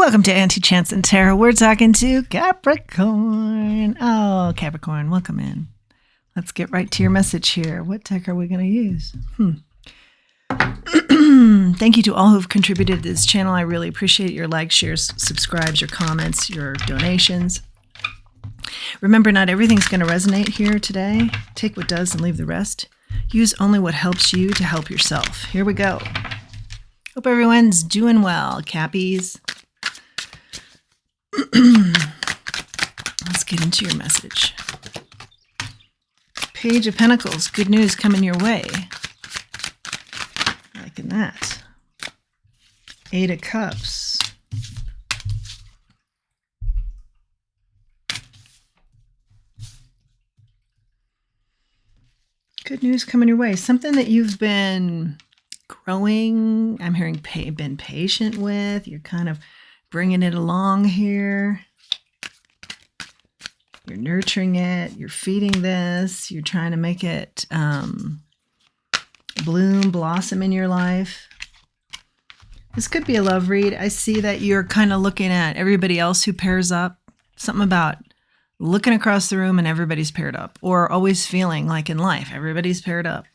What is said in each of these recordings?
Welcome to Anti-Chance and Tarot. We're talking to Capricorn. Oh, Capricorn, welcome in. Let's get right to your message here. What deck are we going to use? Thank you to all who've contributed to this channel. I really appreciate your likes, shares, subscribes, your comments, your donations. Remember, not everything's going to resonate here today. Take what does and leave the rest. Use only what helps you to help yourself. Here we go. Hope everyone's doing well, Cappies. Let's get into your message. Page of Pentacles. Good news coming your way. Liking that. Eight of Cups. Good news coming your way. Something that you've been growing. I'm hearing been patient with. You're kind of bringing it along here. You're nurturing it. You're feeding this. You're trying to make it bloom, blossom in your life. This could be a love read. I see that you're kind of looking at everybody else who pairs up. Something about looking across the room and everybody's paired up. Or always feeling like in life, everybody's paired up.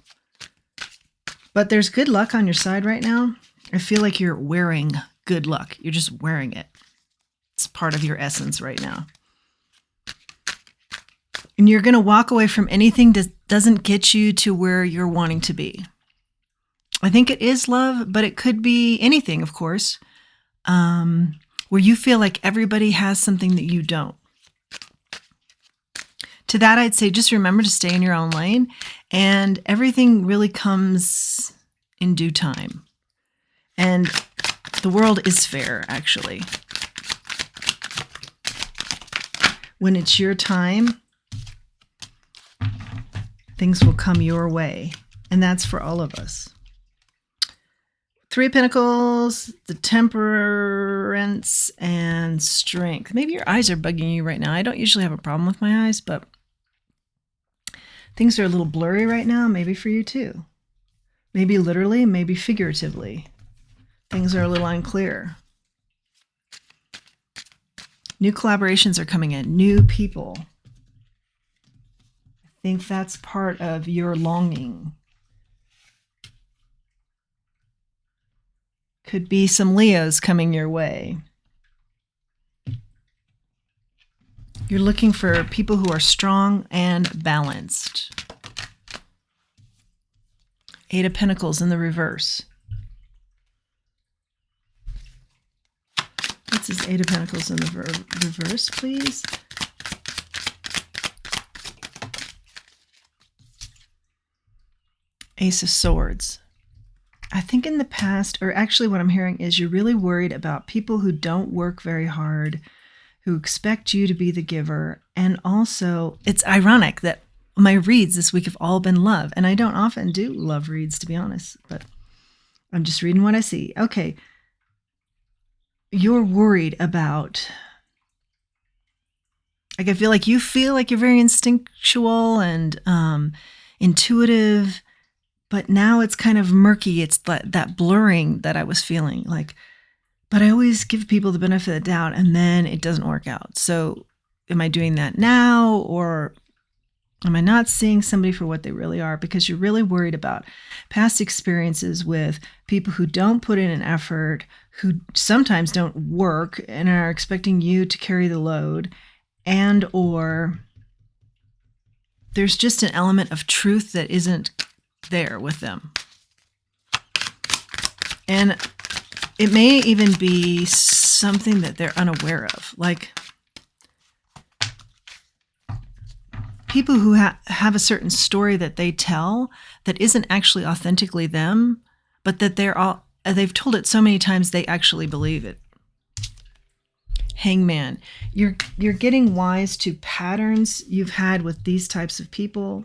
But there's good luck on your side right now. I feel like you're wearing good luck. You're just wearing it. It's part of your essence right now. And you're going to walk away from anything that doesn't get you to where you're wanting to be. I think it is love, but it could be anything, of course, where you feel like everybody has something that you don't. To that, I'd say just remember to stay in your own lane, and everything really comes in due time. And the world is fair, actually. When it's your time, things will come your way. And that's for all of us. Three of Pentacles, the Temperance, and Strength. Maybe your eyes are bugging you right now. I don't usually have a problem with my eyes, but things are a little blurry right now. Maybe for you too. Maybe literally, maybe figuratively. Things are a little unclear. New collaborations are coming in. New people. I think that's part of your longing. Could be some Leos coming your way. You're looking for people who are strong and balanced. Eight of Pentacles in the reverse. What's this Eight of Pentacles in the reverse, please? Ace of Swords. I think in the past, or actually what I'm hearing is you're really worried about people who don't work very hard, who expect you to be the giver. And also, it's ironic that my reads this week have all been love. And I don't often do love reads, to be honest, but I'm just reading what I see. Okay. You're worried about, like, I feel like you're very instinctual and intuitive, but now it's kind of murky. It's that blurring that I was feeling like, but I always give people the benefit of the doubt and then it doesn't work out. So am I doing that now, or am I not seeing somebody for what they really are? Because you're really worried about past experiences with people who don't put in an effort, who sometimes don't work and are expecting you to carry the load, and or there's just an element of truth that isn't there with them. And it may even be something that they're unaware of, like people who have a certain story that they tell that isn't actually authentically them, but that they've told it so many times they actually believe it. Hangman. You're getting wise to patterns you've had with these types of people.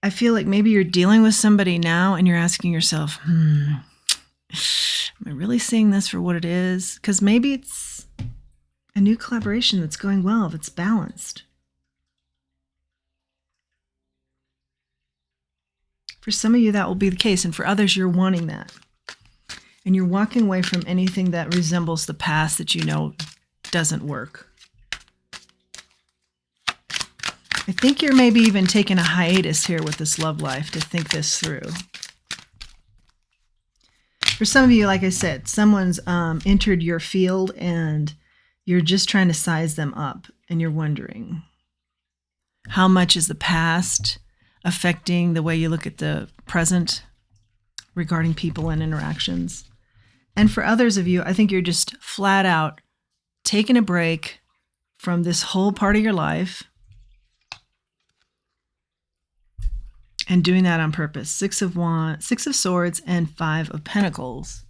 I feel like maybe you're dealing with somebody now and you're asking yourself, am I really seeing this for what it is? Because maybe it's a new collaboration that's going well, that's balanced. For some of you, that will be the case, and for others, you're wanting that. And you're walking away from anything that resembles the past that you know doesn't work. I think you're maybe even taking a hiatus here with this love life to think this through. For some of you, like I said, someone's entered your field and you're just trying to size them up, and you're wondering, how much is the past affecting the way you look at the present regarding people and interactions? And for others of you, I think you're just flat out taking a break from this whole part of your life and doing that on purpose. 6 of Wands, 6 of Swords, and 5 of Pentacles.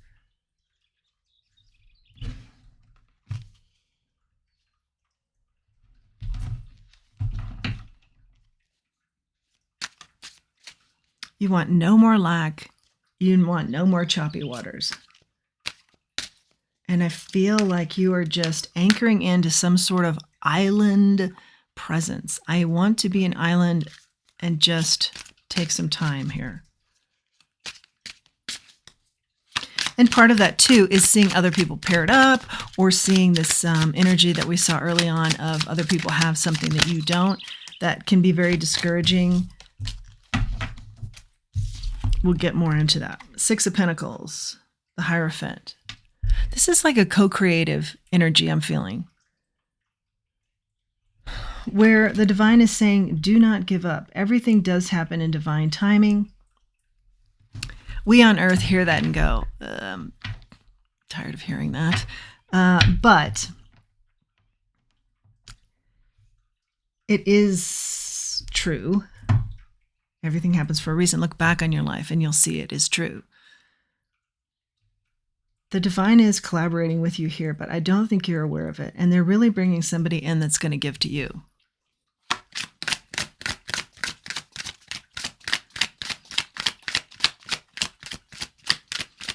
You want no more lack. You want no more choppy waters. And I feel like you are just anchoring into some sort of island presence. I want to be an island and just take some time here. And part of that too is seeing other people paired up, or seeing this energy that we saw early on of other people have something that you don't. That can be very discouraging. We'll get more into that. 6 of Pentacles, the Hierophant. This is like a co-creative energy I'm feeling, where the divine is saying, do not give up. Everything does happen in divine timing. We on earth hear that and go, tired of hearing that. But it is true. Everything happens for a reason. Look back on your life and you'll see it is true. The divine is collaborating with you here, but I don't think you're aware of it. And they're really bringing somebody in that's going to give to you.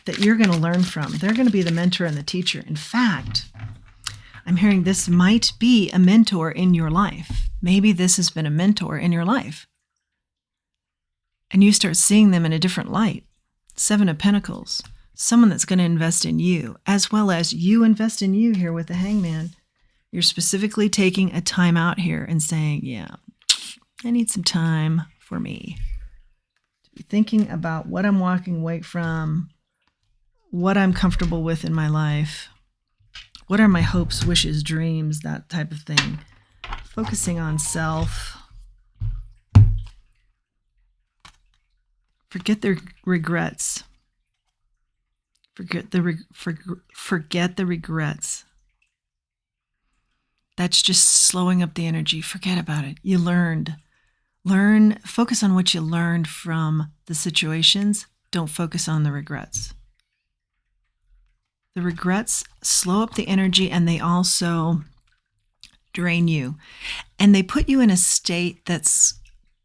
That you're going to learn from. They're going to be the mentor and the teacher. In fact, I'm hearing this might be a mentor in your life. Maybe this has been a mentor in your life. And you start seeing them in a different light. 7 of Pentacles. Someone that's going to invest in you, as well as you invest in you here with the Hangman. You're specifically taking a time out here and saying, yeah, I need some time for me. To be thinking about what I'm walking away from, what I'm comfortable with in my life, what are my hopes, wishes, dreams, that type of thing. Focusing on self. Forget the regrets. Forget the regrets. That's just slowing up the energy. Forget about it. You learned. Focus on what you learned from the situations. Don't focus on the regrets. The regrets slow up the energy, and they also drain you. And they put you in a state that's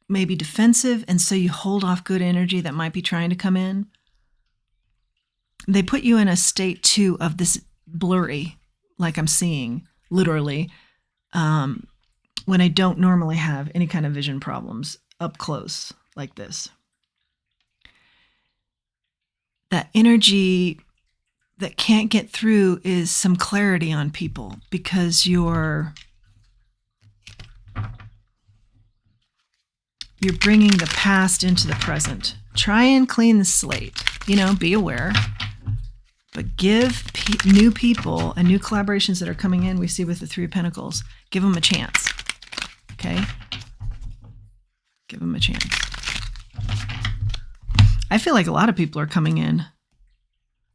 maybe defensive, and so you hold off good energy that might be trying to come in. They put you in a state too of this blurry, like I'm seeing, literally, when I don't normally have any kind of vision problems up close like this. That energy that can't get through is some clarity on people, because you're bringing the past into the present. Try and clean the slate. Be aware. But give new people and new collaborations that are coming in, we see with the 3 of Pentacles, give them a chance. Okay? Give them a chance. I feel like a lot of people are coming in.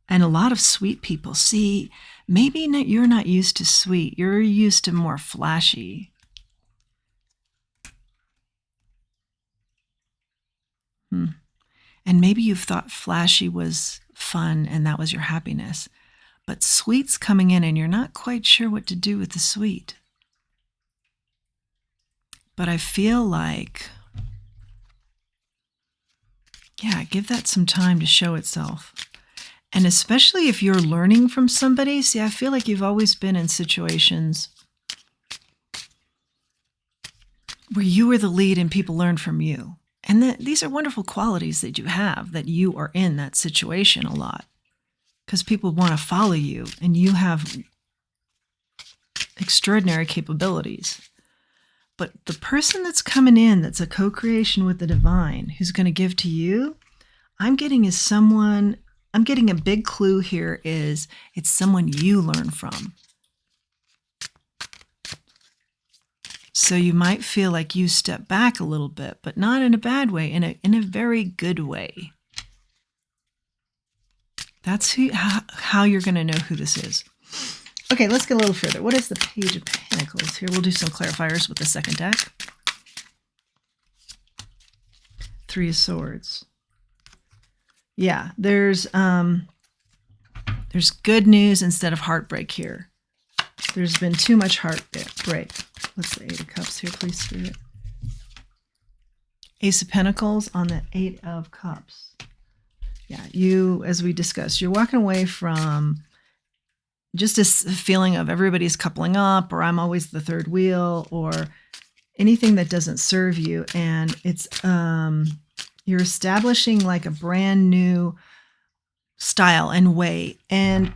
And a lot of sweet people. See, maybe you're not used to sweet. You're used to more flashy. And maybe you've thought flashy was fun and that was your happiness. But sweet's coming in and you're not quite sure what to do with the sweet. But I feel like, yeah, give that some time to show itself. And especially if you're learning from somebody, see, I feel like you've always been in situations where you were the lead and people learned from you. And these are wonderful qualities that you have, that you are in that situation a lot. because people want to follow you, and you have extraordinary capabilities. But the person that's coming in, that's a co-creation with the divine, who's going to give to you, I'm getting a big clue here is it's someone you learn from. So you might feel like you step back a little bit, but not in a bad way, in a very good way. That's how you're going to know who this is. Okay, let's get a little further. What is the Page of Pentacles here? We'll do some clarifiers with the second deck. Three of Swords. Yeah, there's good news instead of heartbreak here. There's been too much heartbreak. What's the Eight of Cups here, please, Spirit? Ace of Pentacles on the Eight of Cups. Yeah, you, as we discussed, you're walking away from just this feeling of everybody's coupling up, or I'm always the third wheel, or anything that doesn't serve you. And it's you're establishing like a brand new style and way. And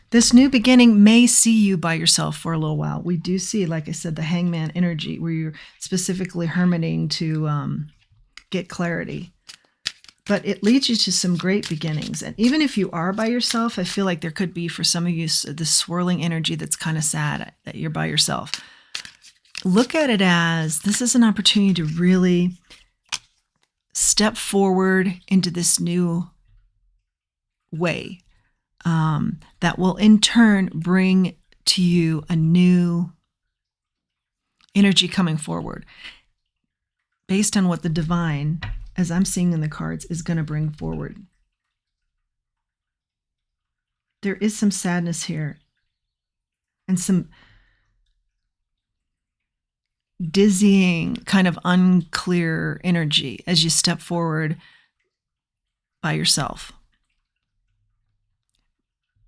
this new beginning may see you by yourself for a little while. We do see, like I said, the Hangman energy, where you're specifically hermiting to get clarity. But it leads you to some great beginnings. And even if you are by yourself, I feel like there could be, for some of you, this swirling energy that's kind of sad that you're by yourself. Look at it as this is an opportunity to really step forward into this new way that will in turn bring to you a new energy coming forward based on what the divine, as I'm seeing in the cards, is going to bring forward. There is some sadness here and some dizzying, kind of unclear energy as you step forward by yourself.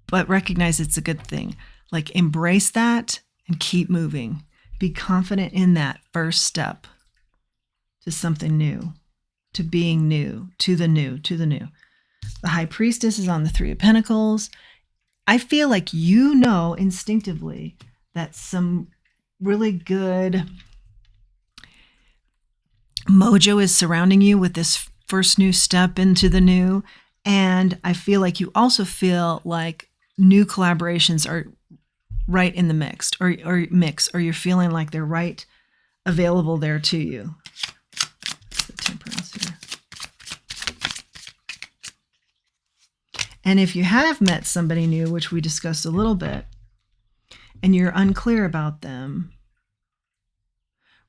But recognize it's a good thing. Like, embrace that and keep moving. Be confident in that first step to something new, to being new, to the new, to the new. The High Priestess is on the Three of Pentacles. I feel like you know instinctively that some really good mojo is surrounding you with this first new step into the new. And I feel like you also feel like new collaborations are right in the mix, or you're feeling like they're right available there to you. What's the Temperance here? And if you have met somebody new, which we discussed a little bit, and you're unclear about them,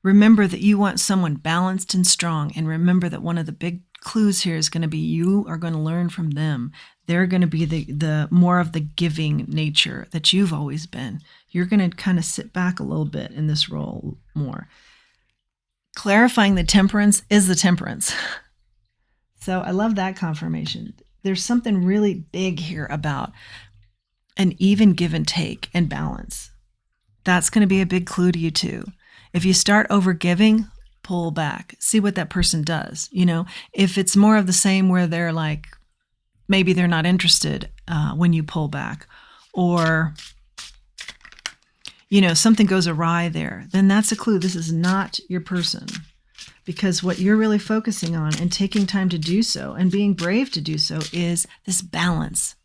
remember that you want someone balanced and strong. And remember that one of the big clues here is going to be you are going to learn from them. They're going to be the more of the giving nature that you've always been. You're going to kind of sit back a little bit in this role more. Clarifying the Temperance is the Temperance. So I love that confirmation. There's something really big here about an even give and take and balance. That's going to be a big clue to you too. If you start over giving, pull back. See what that person does. You know, if it's more of the same where they're like, maybe they're not interested when you pull back, or, you know, something goes awry there, then that's a clue. This is not your person. Because what you're really focusing on and taking time to do so and being brave to do so is this balance.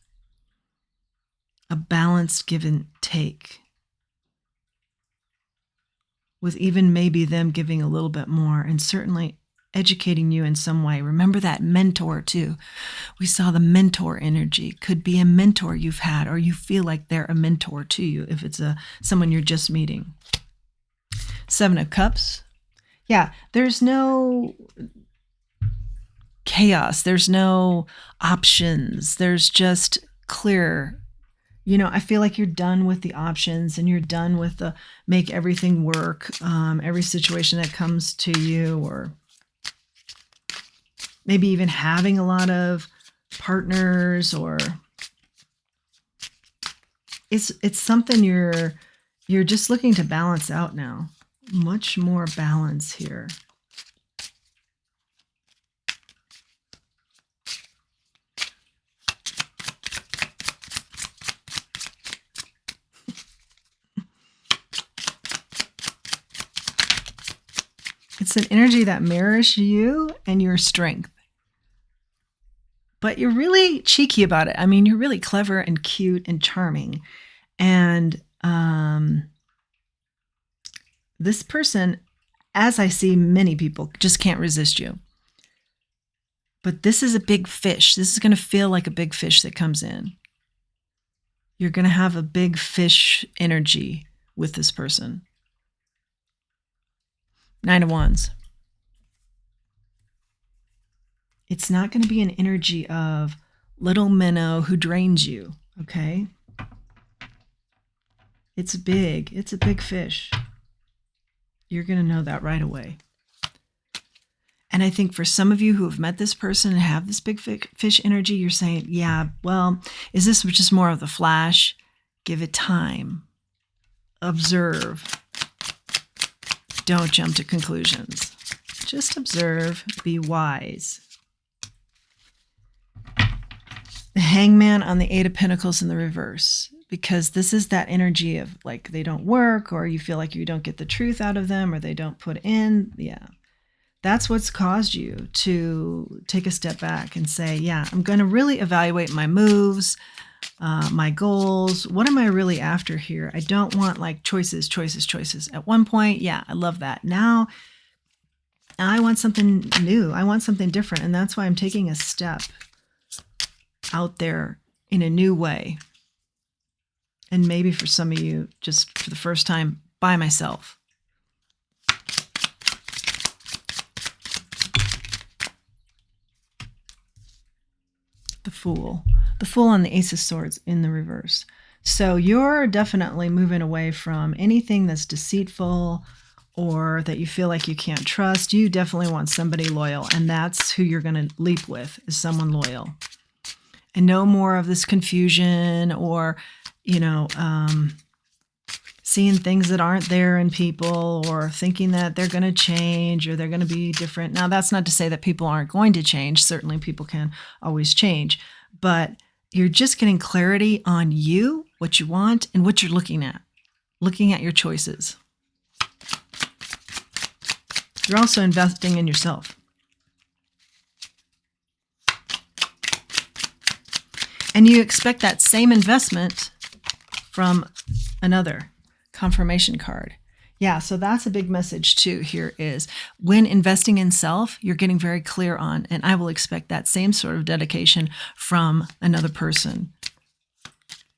A balanced give and take. With even maybe them giving a little bit more and certainly educating you in some way. Remember that mentor too. We saw the mentor energy. Could be a mentor you've had, or you feel like they're a mentor to you if it's someone you're just meeting. Seven of Cups. Yeah, there's no chaos. There's no options. There's just clear. You know, I feel like you're done with the options and you're done with the make everything work, every situation that comes to you, or maybe even having a lot of partners, or it's something you're just looking to balance out now. Much more balance here. It's an energy that mirrors you and your strength. But you're really cheeky about it. I mean, you're really clever and cute and charming. And this person, as I see many people, just can't resist you. But this is a big fish. This is going to feel like a big fish that comes in. You're going to have a big fish energy with this person. 9 of Wands. It's not going to be an energy of little minnow who drains you, okay? It's big. It's a big fish. You're going to know that right away. And I think for some of you who have met this person and have this big fish energy, you're saying, yeah, well, is this just more of the flash? Give it time. Observe. Don't jump to conclusions. Just observe. Be wise. The Hangman on the 8 of Pentacles in the reverse. Because this is that energy of like they don't work, or you feel like you don't get the truth out of them, or they don't put in. Yeah. That's what's caused you to take a step back and say, yeah, I'm going to really evaluate my moves, my goals. What am I really after here? I don't want like choices. At one point, yeah, I love that. Now I want something new. I want something different. And that's why I'm taking a step out there in a new way. And maybe for some of you, just for the first time, by myself. The Fool. The Fool on the Ace of Swords in the reverse. So you're definitely moving away from anything that's deceitful or that you feel like you can't trust. You definitely want somebody loyal, and that's who you're going to leap with, is someone loyal. And no more of this confusion or, seeing things that aren't there in people, or thinking that they're going to change or they're going to be different. Now, that's not to say that people aren't going to change. Certainly people can always change, but you're just getting clarity on you, what you want, and what you're looking at your choices. You're also investing in yourself. And you expect that same investment from another. Confirmation card. Yeah, so that's a big message too here is when investing in self, you're getting very clear on, and I will expect that same sort of dedication from another person.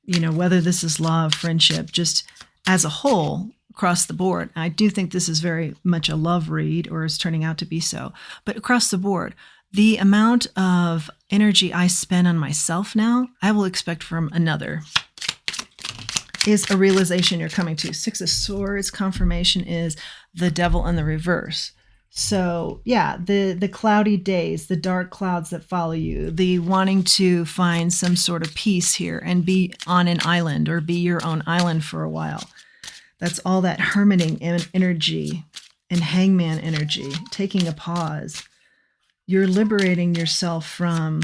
Whether this is love, friendship, just as a whole, across the board. I do think this is very much a love read, or is turning out to be so. But across the board, the amount of energy I spend on myself now, I will expect from another. Is a realization you're coming to. 6 of Swords confirmation is the Devil in the reverse. So yeah, the cloudy days, the dark clouds that follow you, the wanting to find some sort of peace here and be on an island or be your own island for a while. That's all that hermiting energy and hangman energy, taking a pause. You're liberating yourself from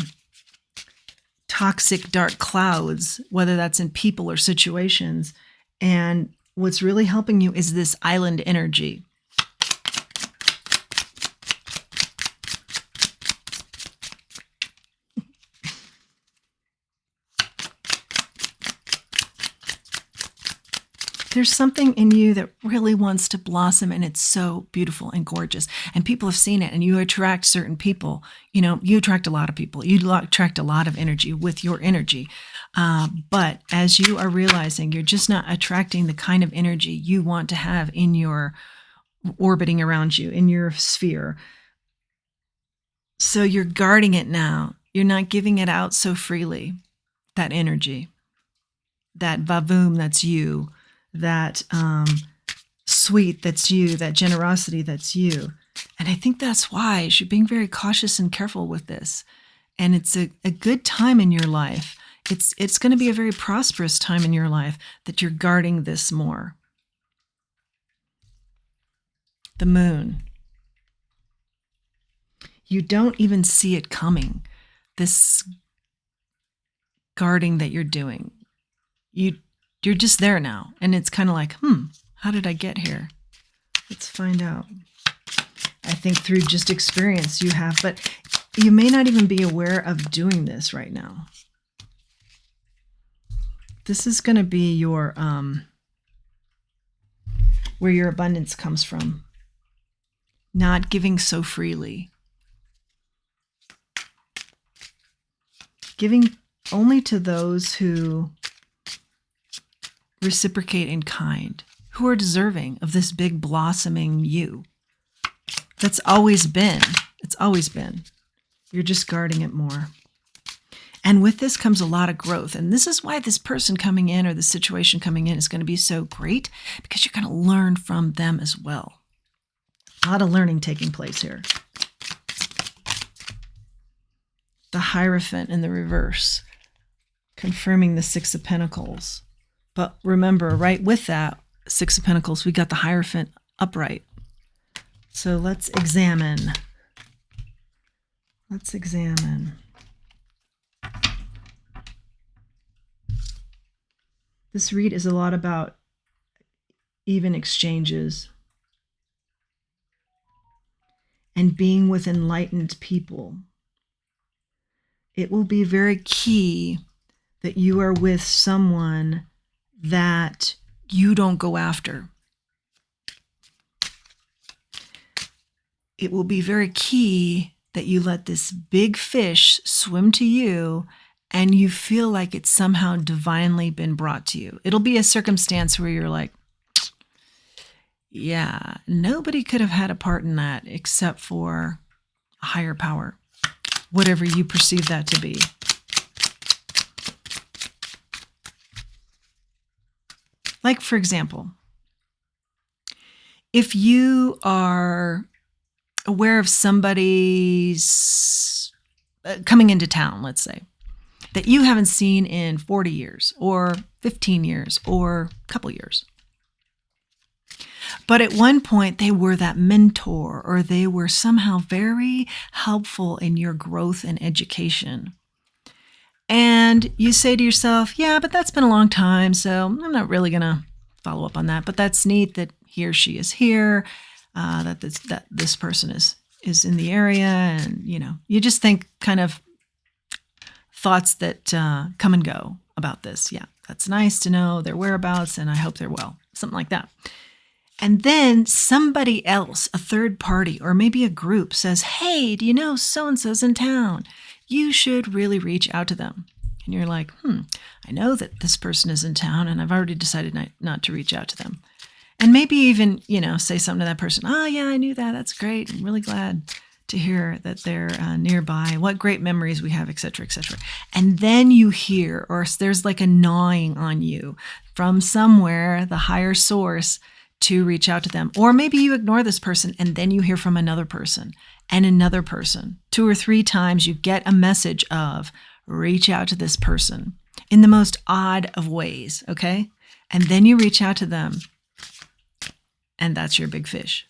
toxic dark clouds, whether that's in people or situations. And what's really helping you is this island energy. There's something in you that really wants to blossom, and it's so beautiful and gorgeous. And people have seen it, and you attract certain people. You attract a lot of people. You attract a lot of energy with your energy. But as you are realizing, you're just not attracting the kind of energy you want to have in your orbiting around you, in your sphere. So you're guarding it now. You're not giving it out so freely, that energy, that vavoom that's you, that sweet that's you, that generosity that's you. And I think that's wise. You're being very cautious and careful with this. And it's a good time in your life. It's going to be a very prosperous time in your life that you're guarding this more. The Moon. You don't even see it coming, this guarding that you're doing. You're just there now. And it's kind of like, how did I get here? Let's find out. I think through just experience you have, but you may not even be aware of doing this right now. This is going to be your, where your abundance comes from. Not giving so freely. Giving only to those who reciprocate in kind, who are deserving of this big blossoming you. That's always been. It's always been. You're just guarding it more. And with this comes a lot of growth. And this is why this person coming in or the situation coming in is going to be so great, because you're going to learn from them as well. A lot of learning taking place here. The Hierophant in the reverse, confirming the Six of Pentacles. But remember, right with that Six of Pentacles, we got the Hierophant upright. So let's examine. Let's examine. This read is a lot about even exchanges and being with enlightened people. It will be very key that you are with someone that you don't go after. It will be very key that you let this big fish swim to you and you feel like it's somehow divinely been brought to you. It'll be a circumstance where you're like, yeah, nobody could have had a part in that except for a higher power, whatever you perceive that to be. Like, for example, if you are aware of somebody's coming into town, let's say, that you haven't seen in 40 years or 15 years or a couple years. But at one point they were that mentor or they were somehow very helpful in your growth and education. And you say to yourself, yeah, but that's been a long time, so I'm not really going to follow up on that. But that's neat that he or she is here, that this person is in the area. And, you know, you just think kind of thoughts that come and go about this. Yeah, that's nice to know their whereabouts and I hope they're well, something like that. And then somebody else, a third party, or maybe a group says, hey, do you know so-and-so's in town? You should really reach out to them. And you're like, I know that this person is in town and I've already decided not to reach out to them. And maybe even, you know, say something to that person. Oh, yeah, I knew that. That's great. I'm really glad to hear that they're nearby. What great memories we have, et cetera, et cetera. And then you hear, or there's like a gnawing on you from somewhere, the higher source, to reach out to them. Or maybe you ignore this person and then you hear from another person and another person. 2 or 3 times you get a message of reach out to this person in the most odd of ways, okay? And then you reach out to them and that's your big fish.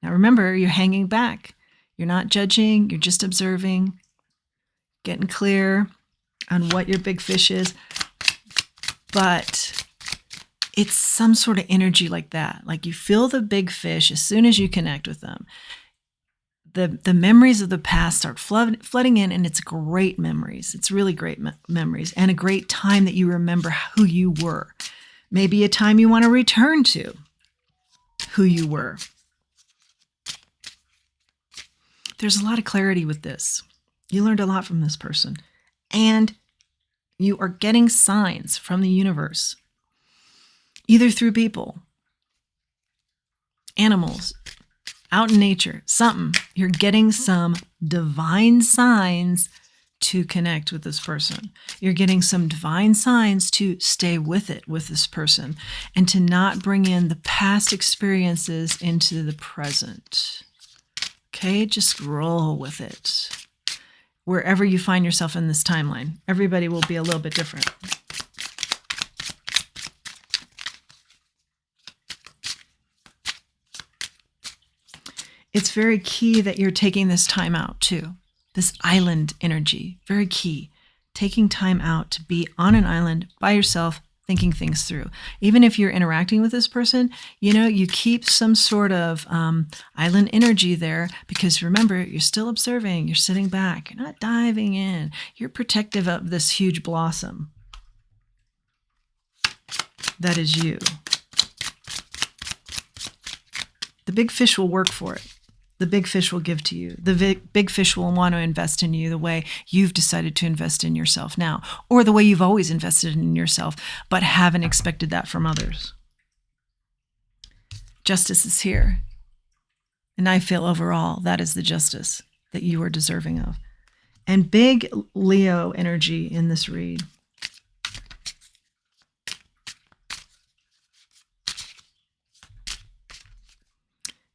Now remember, you're hanging back. You're not judging, you're just observing, getting clear on what your big fish is. But it's some sort of energy like that. Like you feel the big fish as soon as you connect with them. The memories of the past start flooding in, and it's great memories. It's really great memories and a great time that you remember who you were. Maybe a time you want to return to who you were. There's a lot of clarity with this. You learned a lot from this person, and you are getting signs from the universe. Either through people, animals, out in nature, something. You're getting some divine signs to connect with this person. You're getting some divine signs to stay with it with this person and to not bring in the past experiences into the present. Okay, just roll with it. Wherever you find yourself in this timeline, everybody will be a little bit different. It's very key that you're taking this time out too. This island energy, very key. Taking time out to be on an island by yourself, thinking things through. Even if you're interacting with this person, you keep some sort of island energy there, because remember, you're still observing, you're sitting back, you're not diving in, you're protective of this huge blossom that is you. The big fish will work for it. The big fish will give to you. The big fish will want to invest in you the way you've decided to invest in yourself now, or the way you've always invested in yourself, but haven't expected that from others. Justice is here. And I feel overall that is the justice that you are deserving of. And big Leo energy in this read.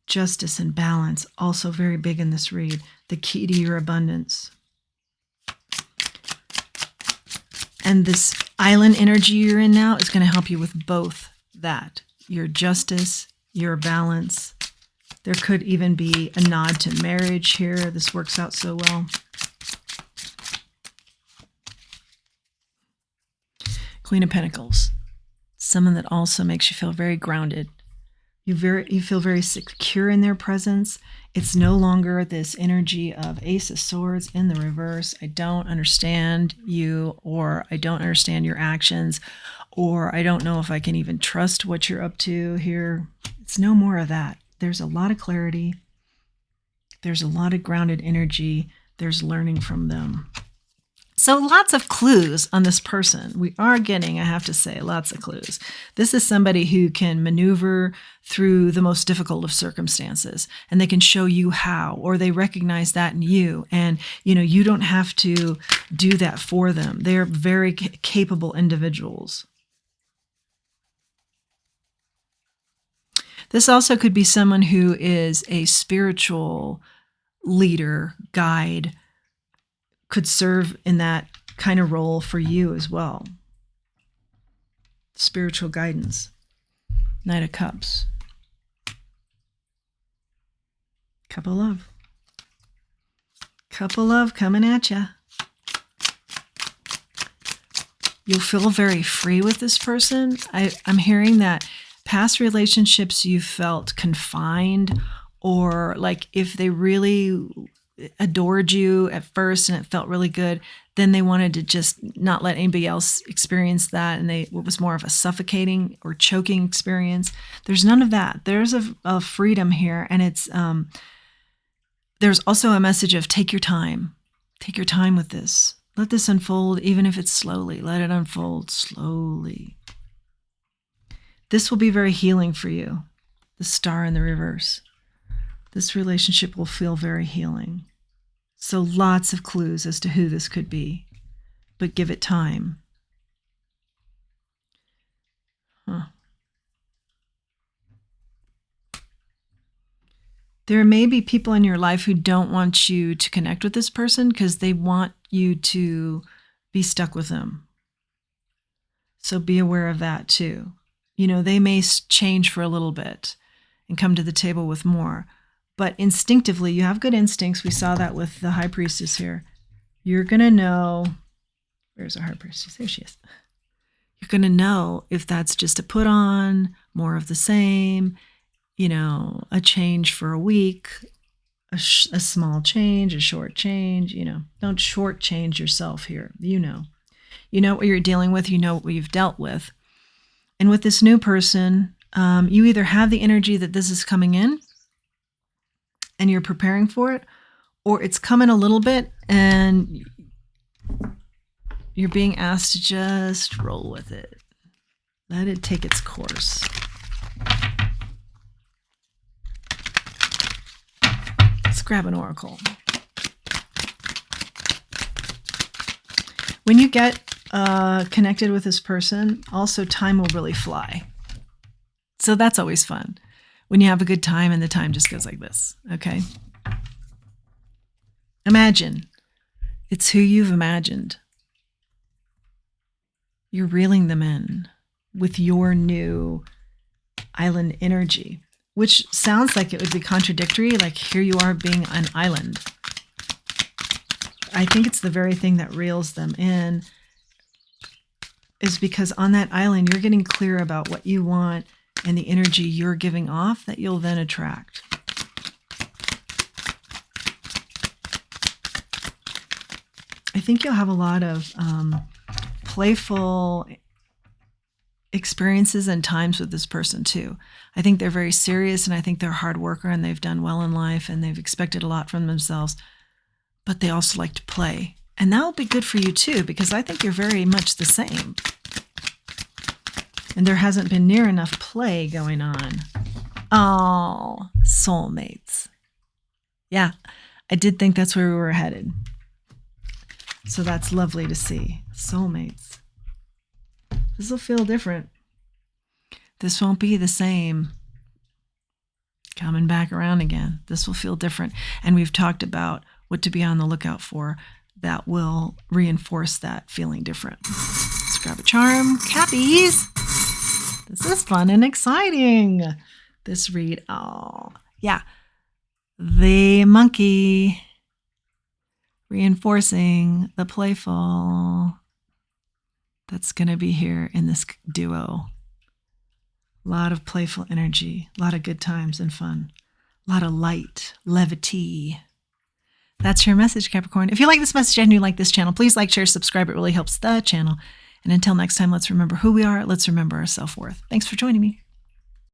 Justice and balance, also very big in this read. The key to your abundance. And this island energy you're in now is going to help you with both that. Your justice, your balance. There could even be a nod to marriage here. This works out so well. Queen of Pentacles. Someone that also makes you feel very grounded. You feel very secure in their presence. It's no longer this energy of Ace of Swords in the reverse. I don't understand you, or I don't understand your actions, or I don't know if I can even trust what you're up to here. It's no more of that. There's a lot of clarity. There's a lot of grounded energy. There's learning from them. So lots of clues on this person. We are getting, I have to say, lots of clues. This is somebody who can maneuver through the most difficult of circumstances, and they can show you how, or they recognize that in you. And, you don't have to do that for them. They're very capable individuals. This also could be someone who is a spiritual leader, guide, could serve in that kind of role for you as well. Spiritual guidance. Knight of Cups. Cup of Love. Cup of Love coming at ya. You'll feel very free with this person. I'm hearing that past relationships you felt confined, or like if they really adored you at first and it felt really good, then they wanted to just not let anybody else experience that, and it was more of a suffocating or choking experience. There's none of that. There's a freedom here, and it's there's also a message of take your time. Take your time with this. Let this unfold, even if it's slowly. Let it unfold slowly. This will be very healing for you. The Star in the reverse. This relationship will feel very healing. So lots of clues as to who this could be, but give it time. There may be people in your life who don't want you to connect with this person because they want you to be stuck with them. So be aware of that too. They may change for a little bit and come to the table with more. But instinctively, you have good instincts. We saw that with the High Priestess here. You're going to know, where's our High Priestess? There she is. You're going to know if that's just a put on, more of the same, a change for a week, a small change, a short change, Don't shortchange yourself here. You know what you're dealing with. You know what you've dealt with. And with this new person, you either have the energy that this is coming in, and you're preparing for it, or it's coming a little bit and you're being asked to just roll with it. Let it take its course. Let's grab an oracle. When you get connected with this person, also time will really fly. So that's always fun. When you have a good time and the time just goes like this, okay? Imagine. It's who you've imagined. You're reeling them in with your new island energy, which sounds like it would be contradictory, like here you are being an island. I think it's the very thing that reels them in. is because on that island, you're getting clear about what you want and the energy you're giving off that you'll then attract. I think you'll have a lot of playful experiences and times with this person too. I think they're very serious, and I think they're a hard worker, and they've done well in life, and they've expected a lot from themselves, but they also like to play. And that will be good for you too, because I think you're very much the same. And there hasn't been near enough play going on. Oh, soulmates. Yeah, I did think that's where we were headed. So that's lovely to see. Soulmates. This will feel different. This won't be the same. Coming back around again. This will feel different. And we've talked about what to be on the lookout for that will reinforce that feeling different. Let's grab a charm. Cappies! This is fun and exciting. This read. Oh, yeah. The monkey. Reinforcing the playful. That's going to be here in this duo. A lot of playful energy, a lot of good times and fun, a lot of light, levity. That's your message, Capricorn. If you like this message and you like this channel, please like, share, subscribe. It really helps the channel. And until next time, let's remember who we are. Let's remember our self-worth. Thanks for joining me.